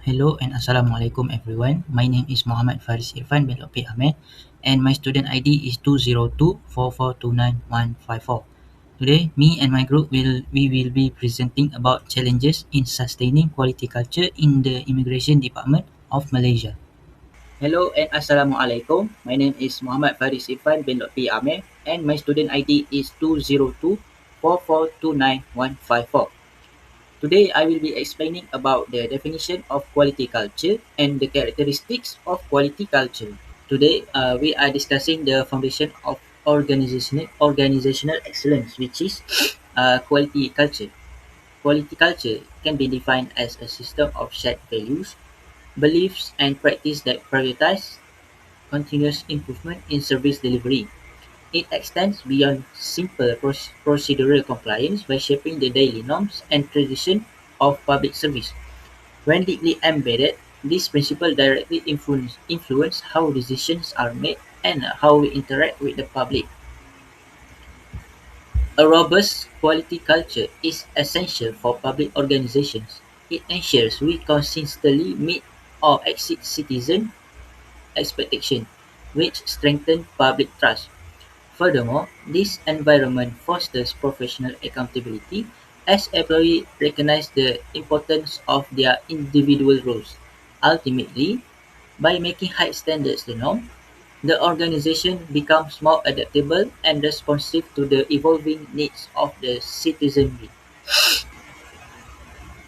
Hello and Assalamualaikum everyone. My name is Muhammad Faris Irfan bin Lopi Ahmed and my student ID is 20244291154. Today, me and my group will be presenting about challenges in sustaining quality culture in the Immigration Department of Malaysia. Hello and Assalamualaikum. My name is Muhammad Faris Irfan bin Lotfi Ahmed and my student ID is 20244291154. Today, I will be explaining about the definition of quality culture and the characteristics of quality culture. Today, we are discussing the foundation of organizational excellence, which is quality culture. Quality culture can be defined as a system of shared values, beliefs, and practice that prioritize continuous improvement in service delivery. It extends beyond simple procedural compliance by shaping the daily norms and tradition of public service. When deeply embedded, these principles directly influence how decisions are made and how we interact with the public. A robust quality culture is essential for public organizations. It ensures we consistently meet or exceed citizen expectations, which strengthen public trust. Furthermore, this environment fosters professional accountability as employees recognize the importance of their individual roles. Ultimately, by making high standards the norm, the organization becomes more adaptable and responsive to the evolving needs of the citizenry.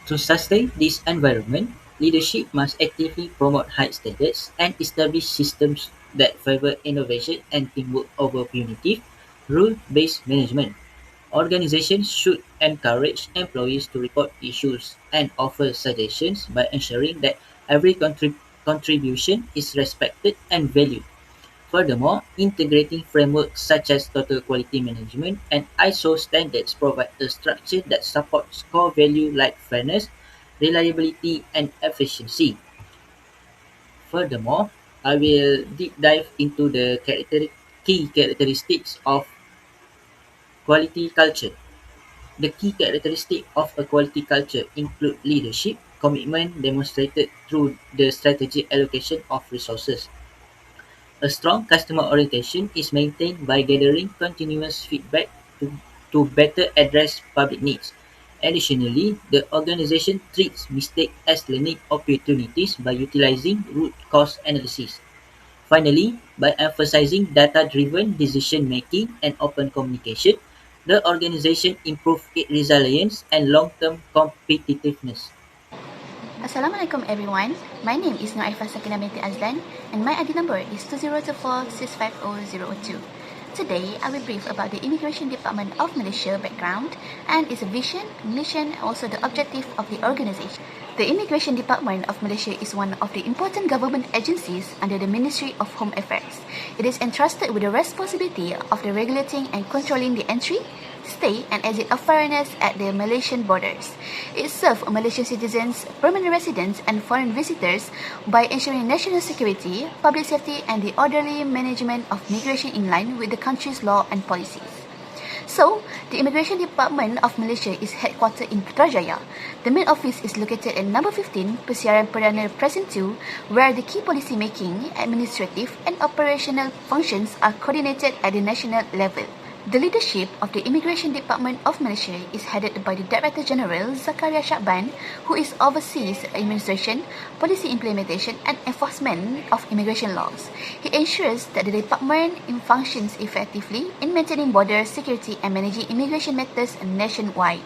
To sustain this environment, leadership must actively promote high standards and establish systems that favor innovation and teamwork over punitive, rule-based management. Organizations should encourage employees to report issues and offer suggestions by ensuring that every contribution is respected and valued. Furthermore, integrating frameworks such as total quality management and ISO standards provide a structure that supports core values like fairness, reliability, and efficiency. Furthermore, I will deep dive into the key characteristics of quality culture. The key characteristics of a quality culture include leadership, commitment demonstrated through the strategic allocation of resources. A strong customer orientation is maintained by gathering continuous feedback to better address public needs. Additionally, the organization treats mistakes as learning opportunities by utilizing root cause analysis. Finally, by emphasizing data-driven decision-making and open communication, the organization improves its resilience and long-term competitiveness. Assalamualaikum everyone. My name is Noaifah Sakina binti Azlan and my ID number is 2024650002. Today, I will brief about the Immigration Department of Malaysia background and its vision, mission, and also the objective of the organization. The Immigration Department of Malaysia is one of the important government agencies under the Ministry of Home Affairs. It is entrusted with the responsibility of the regulating and controlling the entry, stay and exit of foreigners at the Malaysian borders. It serves Malaysian citizens, permanent residents and foreign visitors by ensuring national security, public safety and the orderly management of migration in line with the country's law and policies. So, the Immigration Department of Malaysia is headquartered in Putrajaya. The main office is located at number 15, Persiaran Perdana Precinct 2, where the key policy making, administrative and operational functions are coordinated at the national level. The leadership of the Immigration Department of Malaysia is headed by the Director General Zakaria Shakban, who is oversees administration, policy implementation and enforcement of immigration laws. He ensures that the department functions effectively in maintaining border security and managing immigration matters nationwide.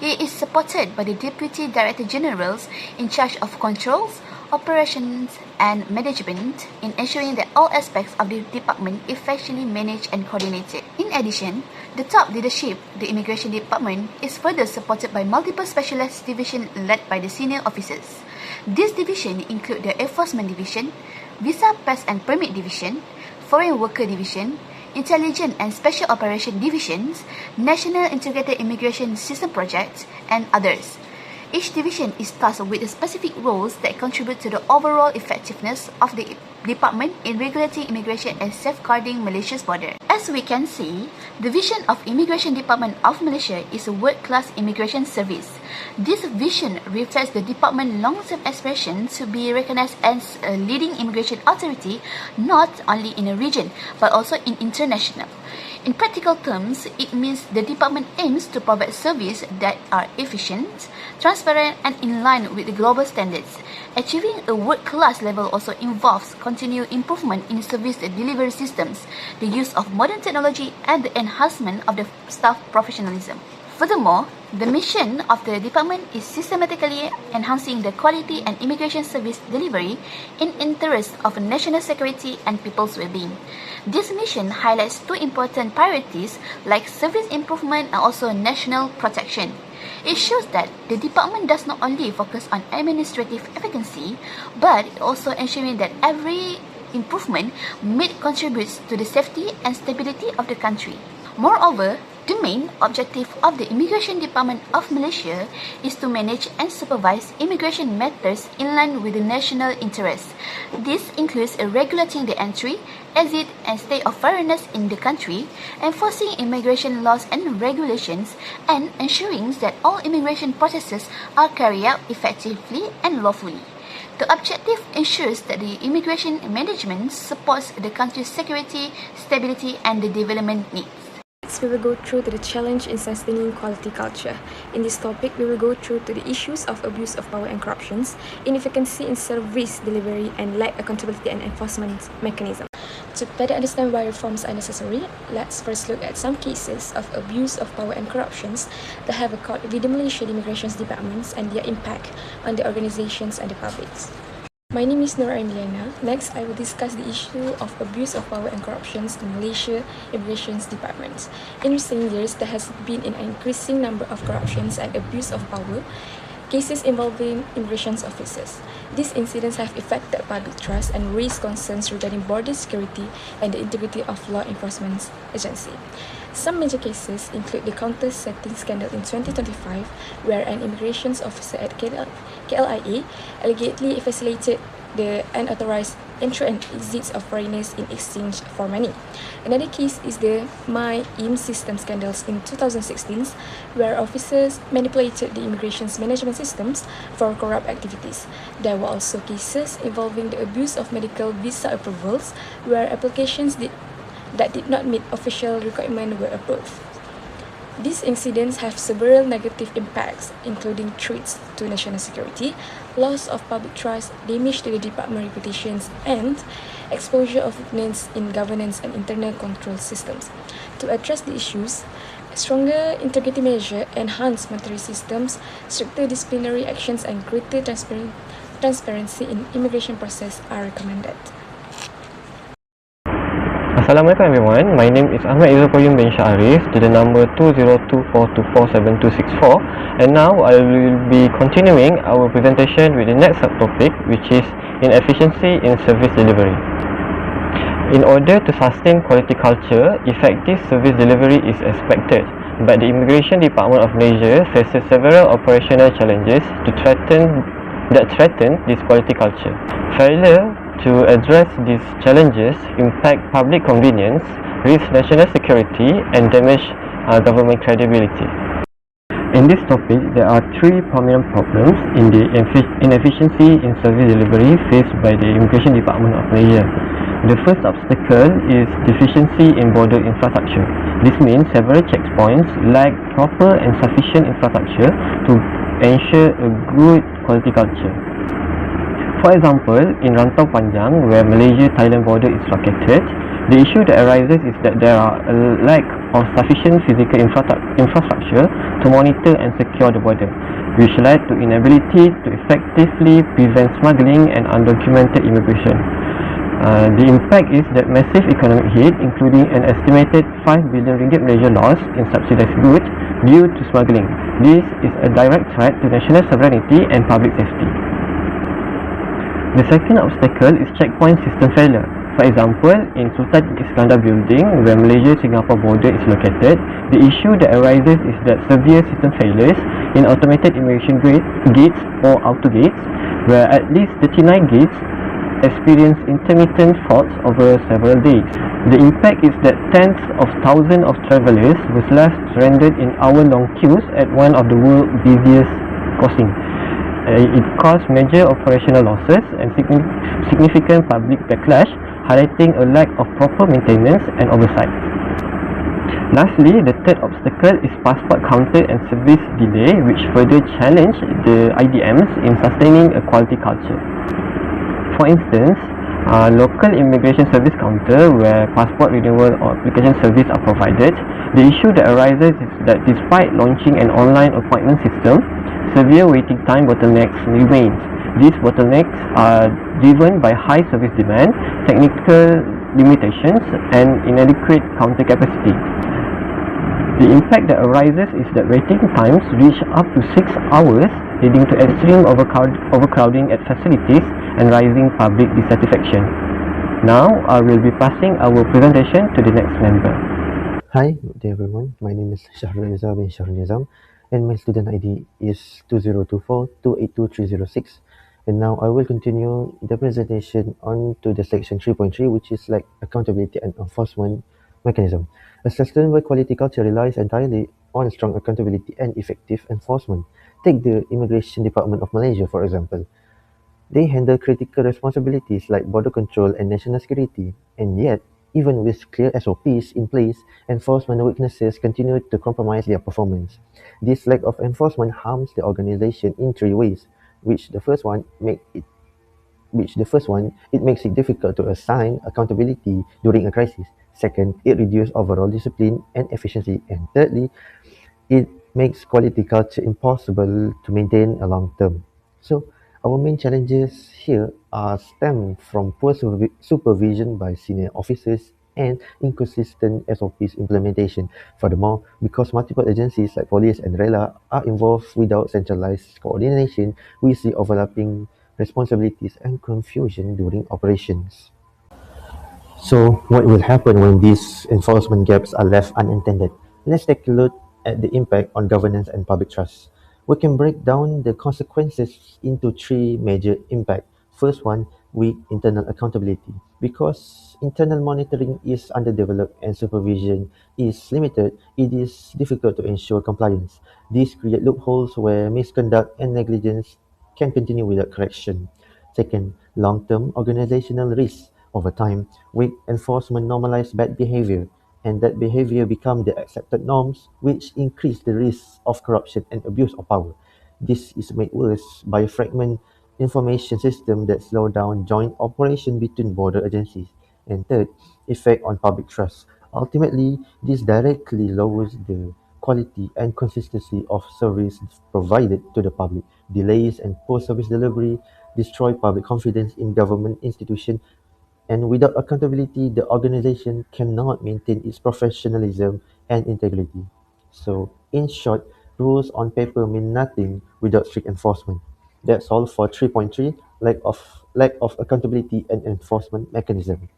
He is supported by the Deputy Director Generals in charge of controls, operations and management in ensuring that all aspects of the department effectively managed and coordinated. In addition, the top leadership, the Immigration Department, is further supported by multiple specialized divisions led by the senior officers. These divisions include the Enforcement Division, Visa Pass and Permit Division, Foreign Worker Division, Intelligence and Special Operation Divisions, National Integrated Immigration System Project, and others. Each division is tasked with specific roles that contribute to the overall effectiveness of the department in regulating immigration and safeguarding Malaysia's border. As we can see, the vision of Immigration Department of Malaysia is a world-class immigration service. This vision reflects the department's long-term aspiration to be recognized as a leading immigration authority not only in a region but also in international. In practical terms, it means the department aims to provide services that are efficient, transparent, and in line with the global standards. Achieving a world-class level also involves continued improvement in service delivery systems, the use of modern technology, and the enhancement of the staff professionalism. Furthermore, the mission of the department is systematically enhancing the quality and immigration service delivery in interest of national security and people's well-being. This mission highlights two important priorities like service improvement and also national protection. It shows that the department does not only focus on administrative efficiency, but also ensuring that every improvement made contributes to the safety and stability of the country. Moreover, the main objective of the Immigration Department of Malaysia is to manage and supervise immigration matters in line with the national interest. This includes regulating the entry, exit, and stay of foreigners in the country, enforcing immigration laws and regulations, and ensuring that all immigration processes are carried out effectively and lawfully. The objective ensures that the immigration management supports the country's security, stability, and the development needs. Next, we will go through to the challenge in sustaining quality culture. In this topic, we will go through to the issues of abuse of power and corruptions, inefficiency in service delivery, and lack accountability and enforcement mechanism. To better understand why reforms are necessary, let's first look at some cases of abuse of power and corruptions that have occurred with the Malaysian Immigration Departments and their impact on the organizations and the public. My name is Nora Emiliana. Next, I will discuss the issue of abuse of power and corruptions in Malaysia Immigration Department. In recent years, there has been an increasing number of corruptions and abuse of power cases involving immigration officers. These incidents have affected public trust and raised concerns regarding border security and the integrity of law enforcement agency. Some major cases include the counter-setting scandal in 2025, where an immigration officer at KLIA allegedly facilitated the unauthorized entry and exits of foreigners in exchange for money. Another case is the MyIM system scandals in 2016, where officers manipulated the immigration management systems for corrupt activities. There were also cases involving the abuse of medical visa approvals, where applications that did not meet official requirements were approved. These incidents have several negative impacts, including threats to national security, loss of public trust, damage to the department reputations, and exposure of weaknesses in governance and internal control systems. To address the issues, stronger integrity measures, enhanced monetary systems, stricter disciplinary actions, and greater transparency in immigration process are recommended. Assalamualaikum everyone, my name is Ahmad Izzul Qayyum bin Syarif to the number 2024247264, and now I will be continuing our presentation with the next subtopic, which is inefficiency in service delivery. In order to sustain quality culture, effective service delivery is expected, but the Immigration Department of Malaysia faces several operational challenges that threaten this quality culture. Failure to address these challenges impact public convenience, risk national security, and damage government credibility. In this topic, there are three prominent problems in the inefficiency in service delivery faced by the Immigration Department of Malaysia. The first obstacle is deficiency in border infrastructure. This means several checkpoints lack proper and sufficient infrastructure to ensure a good quality culture. For example, in Rantau Panjang, where Malaysia-Thailand border is located, the issue that arises is that there are a lack of sufficient physical infrastructure to monitor and secure the border, which led to inability to effectively prevent smuggling and undocumented immigration. The impact is that massive economic hit, including an estimated 5 billion ringgit Malaysia loss in subsidized goods due to smuggling. This is a direct threat to national sovereignty and public safety. The second obstacle is checkpoint system failure. For example, in Sultan Iskandar building, where Malaysia-Singapore border is located, the issue that arises is that severe system failures in automated immigration gates or auto gates, where at least 39 gates experience intermittent faults over several days. The impact is that tens of thousands of travelers was left stranded in hour-long queues at one of the world's busiest crossings. It caused major operational losses and significant public backlash, highlighting a lack of proper maintenance and oversight. Lastly, the third obstacle is passport counter and service delay, which further challenge the IDMs in sustaining a quality culture. For instance, local immigration service counter where passport renewal or application service are provided, the issue that arises is that despite launching an online appointment system, severe waiting time bottlenecks remain. These bottlenecks are driven by high service demand, technical limitations, and inadequate counter capacity. The impact that arises is that waiting times reach up to 6 hours, leading to extreme overcrowding at facilities and rising public dissatisfaction. Now, I will be passing our presentation to the next member. Hi, good day everyone. My name is Shahrul Nizam bin Shahrul Nizam, and my student ID is 2024282306. And now I will continue the presentation on to the section 3.3, which is like accountability and enforcement mechanism. A sustainable quality culture relies entirely on strong accountability and effective enforcement. Take the Immigration Department of Malaysia, for example. They handle critical responsibilities like border control and national security, and yet, even with clear SOPs in place, enforcement weaknesses continue to compromise their performance. This lack of enforcement harms the organization in three ways, it makes it difficult to assign accountability during a crisis. Second, it reduces overall discipline and efficiency. And thirdly, it makes quality culture impossible to maintain a long term. So, our main challenges here are stem from poor supervision by senior officers and inconsistent SOPs implementation. Furthermore, because multiple agencies like police and RELA are involved without centralized coordination, we see overlapping responsibilities and confusion during operations. So, what will happen when these enforcement gaps are left unintended? Let's take a look at the impact on governance and public trust. We can break down the consequences into three major impacts. First one, weak internal accountability. Because internal monitoring is underdeveloped and supervision is limited, it is difficult to ensure compliance. This creates loopholes where misconduct and negligence can continue without correction. Second, long-term organizational risks. Over time, weak enforcement normalize bad behavior, and that behavior become the accepted norms, which increase the risk of corruption and abuse of power. This is made worse by a fragment information system that slow down joint operation between border agencies. And third, effect on public trust. Ultimately, this directly lowers the quality and consistency of service provided to the public. Delays and poor service delivery destroy public confidence in government institutions, and without accountability, the organization cannot maintain its professionalism and integrity. So, in short, rules on paper mean nothing without strict enforcement. That's all for 3.3, lack of accountability and enforcement mechanism.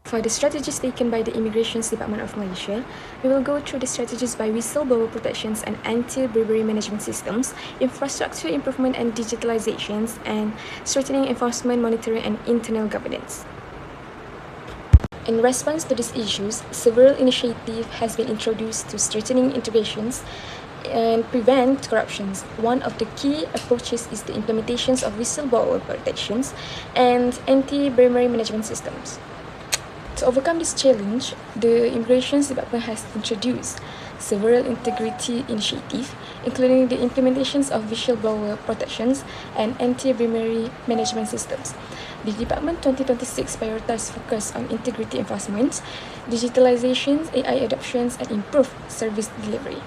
For the strategies taken by the Immigration Department of Malaysia, we will go through the strategies by whistleblower protections and anti-bribery management systems, infrastructure improvement and digitalizations, and strengthening enforcement, monitoring, and internal governance. In response to these issues, several initiatives has been introduced to strengthening integrations and prevent corruptions. One of the key approaches is the implementations of whistleblower protections and anti-bribery management systems. To overcome this challenge, the Immigration Department has introduced several integrity initiatives, including the implementations of whistleblower protections and anti-bribery management systems. The Department 2026 prioritized focus on integrity enforcement, digitalization, AI adoptions, and improved service delivery.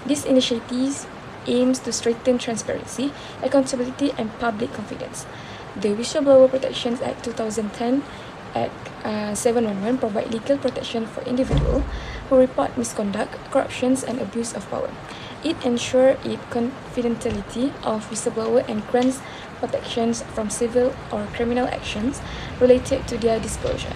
These initiatives aims to strengthen transparency, accountability, and public confidence. The Whistleblower Protections Act 2010 Act 711 provide legal protection for individuals who report misconduct, corruptions, and abuse of power. It ensures the confidentiality of whistleblower and grants protections from civil or criminal actions related to their disclosure.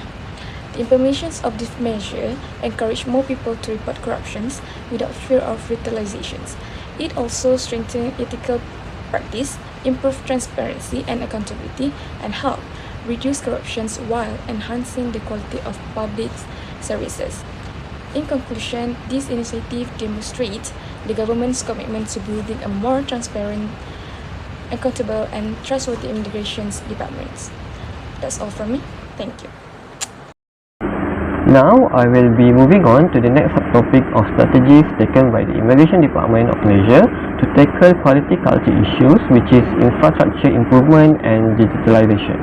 The implementations of this measure encourage more people to report corruptions without fear of retaliations. It also strengthens ethical practice improve transparency and accountability, and help reduce corruption while enhancing the quality of public services. In conclusion, this initiative demonstrates the government's commitment to building a more transparent, accountable, and trustworthy immigration departments. That's all from me. Thank you. Now, I will be moving on to the next subtopic of strategies taken by the Immigration Department of Malaysia to tackle quality culture issues, which is infrastructure improvement and digitalization.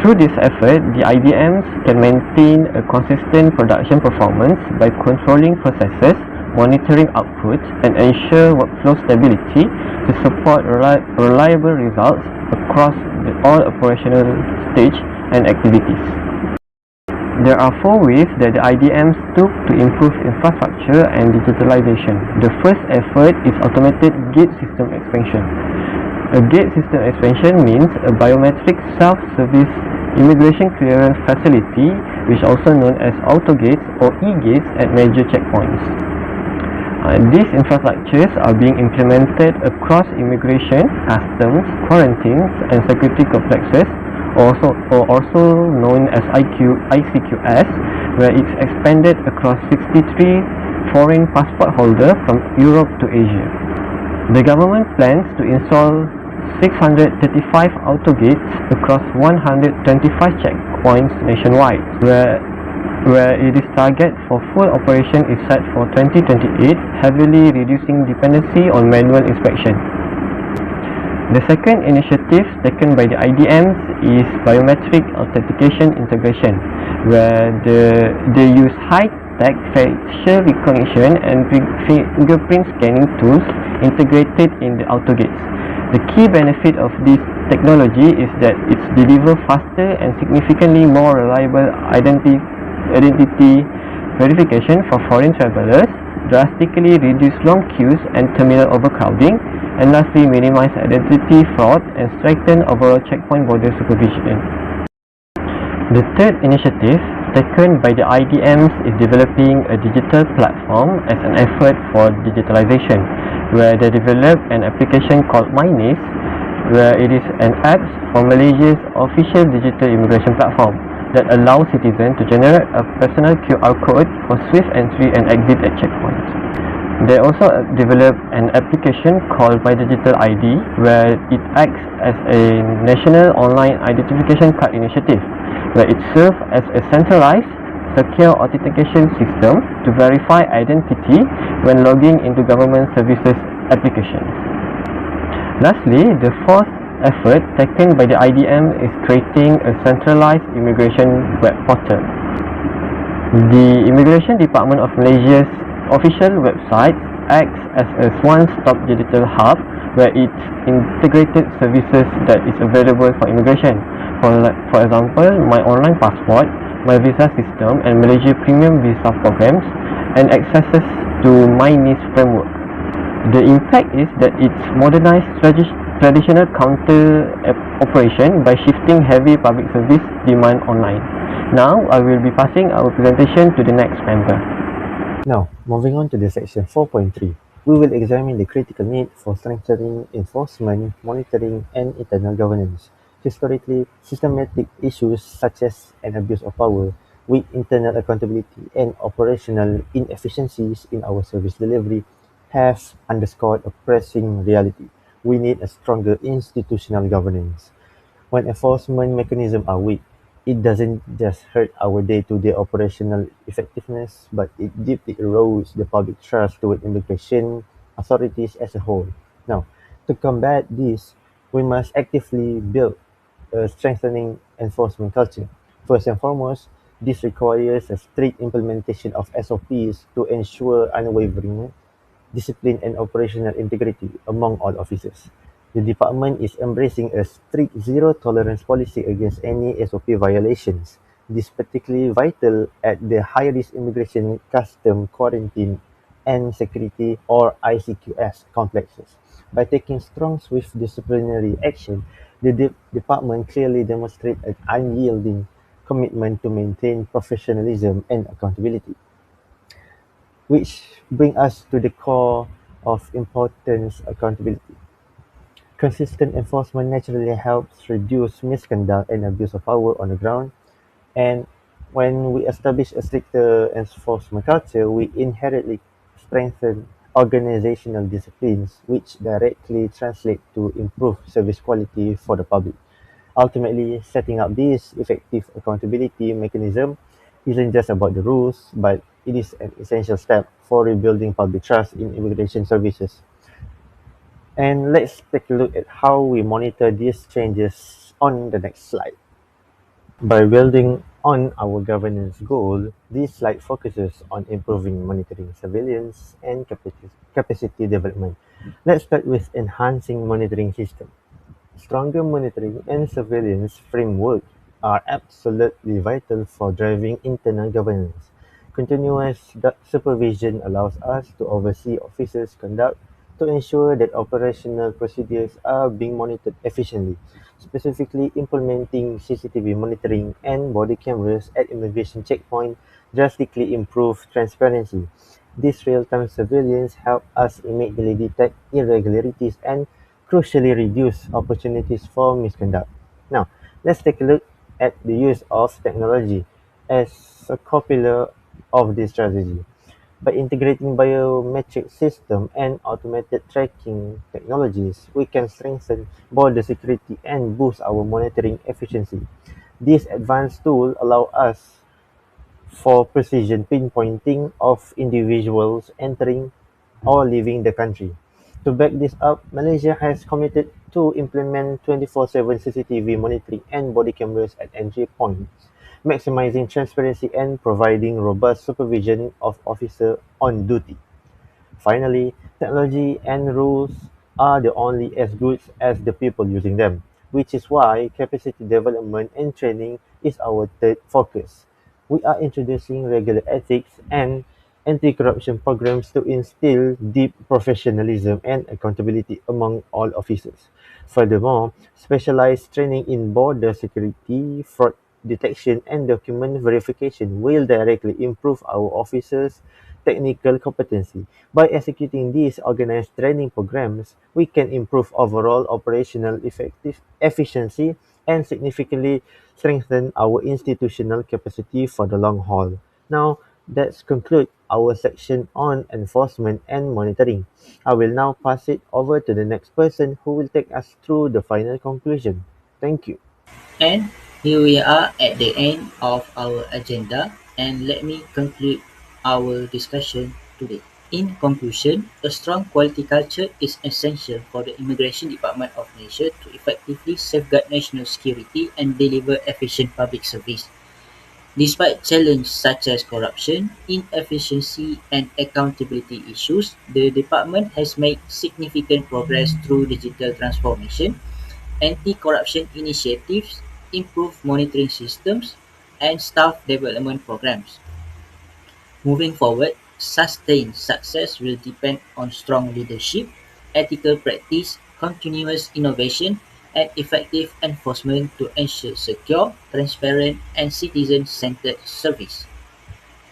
Through this effort, the IDMs can maintain a consistent production performance by controlling processes, monitoring output, and ensure workflow stability to support reliable results across all operational stage and activities. There are four ways that the IDMs took to improve infrastructure and digitalization. The first effort is automated gate system expansion. A gate system expansion means a biometric self-service immigration clearance facility, which is also known as auto gates or e-gates at major checkpoints. These infrastructures are being implemented across immigration, customs, quarantines, and security complexes, also known as ICQS, where it's expanded across 63 foreign passport holders from Europe to Asia. The government plans to install 635 auto gates across 125 checkpoints nationwide, where it is target for full operation is set for 2028, heavily reducing dependency on manual inspection. The second initiative taken by the IDMs is biometric authentication integration, where they use high-tech facial recognition and fingerprint scanning tools integrated in the auto gates. The key benefit of this technology is that it delivers faster and significantly more reliable identity verification for foreign travelers, drastically reduce long queues and terminal overcrowding, and lastly minimize identity fraud and strengthen overall checkpoint border supervision. The third initiative taken by the IDMs is developing a digital platform as an effort for digitalization, where they develop an application called MyNace, where it is an app for Malaysia's official digital immigration platform that allows citizens to generate a personal QR code for swift entry and exit at checkpoints. They also developed an application called My Digital ID, where it acts as a national online identification card initiative, where it serves as a centralized, secure authentication system to verify identity when logging into government services applications. Lastly, the fourth effort taken by the IDM is creating a centralized immigration web portal. The Immigration Department of Malaysia's official website acts as a one-stop digital hub where it integrated services that is available for immigration. For example, my online passport, my visa system, and Malaysia Premium Visa programs, and accesses to my NIS framework. The impact is that it's modernized traditional counter operation by shifting heavy public service demand online. Now, I will be passing our presentation to the next member. Now, moving on to the section 4.3, we will examine the critical need for strengthening enforcement, monitoring, and internal governance. Historically, systematic issues such as an abuse of power, weak internal accountability, and operational inefficiencies in our service delivery have underscored a pressing reality. We need a stronger institutional governance. When enforcement mechanisms are weak, it doesn't just hurt our day-to-day operational effectiveness, but it deeply erodes the public trust toward immigration authorities as a whole. Now, to combat this, we must actively build a strengthening enforcement culture. First and foremost, this requires a strict implementation of SOPs to ensure unwavering discipline and operational integrity among all officers. The department is embracing a strict zero-tolerance policy against any SOP violations. This is particularly vital at the high-risk immigration, custom, quarantine, and security or ICQS complexes. By taking strong, swift disciplinary action, the department clearly demonstrates an unyielding commitment to maintain professionalism and accountability. Which bring us to the core of importance accountability. Consistent enforcement naturally helps reduce misconduct and abuse of power on the ground. And when we establish a stricter enforcement culture, we inherently strengthen organizational disciplines, which directly translate to improved service quality for the public. Ultimately, setting up this effective accountability mechanism isn't just about the rules, but it is an essential step for rebuilding public trust in immigration services. And let's take a look at how we monitor these changes on the next slide. By building on our governance goal, this slide focuses on improving monitoring surveillance and capacity development. Let's start with enhancing monitoring system. Stronger monitoring and surveillance framework are absolutely vital for driving internal governance. Continuous supervision allows us to oversee officers' conduct to ensure that operational procedures are being monitored efficiently. Specifically, implementing CCTV monitoring and body cameras at immigration checkpoint drastically improve transparency. This real-time surveillance helps us immediately detect irregularities and crucially reduce opportunities for misconduct. Now, let's take a look at the use of technology as a co-pillar of this strategy. By integrating biometric system and automated tracking technologies, we can strengthen border security and boost our monitoring efficiency. These advanced tools allow us for precision pinpointing of individuals entering or leaving the country. To back this up, Malaysia has committed to implement 24/7 CCTV monitoring and body cameras at entry points, maximizing transparency and providing robust supervision of officers on duty. Finally, technology and rules are the only as good as the people using them, which is why capacity development and training is our third focus. We are introducing regular ethics and anti-corruption programs to instill deep professionalism and accountability among all officers. Furthermore, specialized training in border security, fraud detection, and document verification will directly improve our officers' technical competency. By executing these organized training programs, we can improve overall operational efficiency and significantly strengthen our institutional capacity for the long haul. Now, let's conclude our section on enforcement and monitoring. I will now pass it over to the next person who will take us through the final conclusion. Thank you. And here we are at the end of our agenda, and let me conclude our discussion today. In conclusion, a strong quality culture is essential for the Immigration Department of Malaysia to effectively safeguard national security and deliver efficient public service. Despite challenges such as corruption, inefficiency, and accountability issues, the department has made significant progress through digital transformation, anti-corruption initiatives, improved monitoring systems, and staff development programs. Moving forward, sustained success will depend on strong leadership, ethical practice, continuous innovation, and effective enforcement to ensure secure, transparent, and citizen-centered service.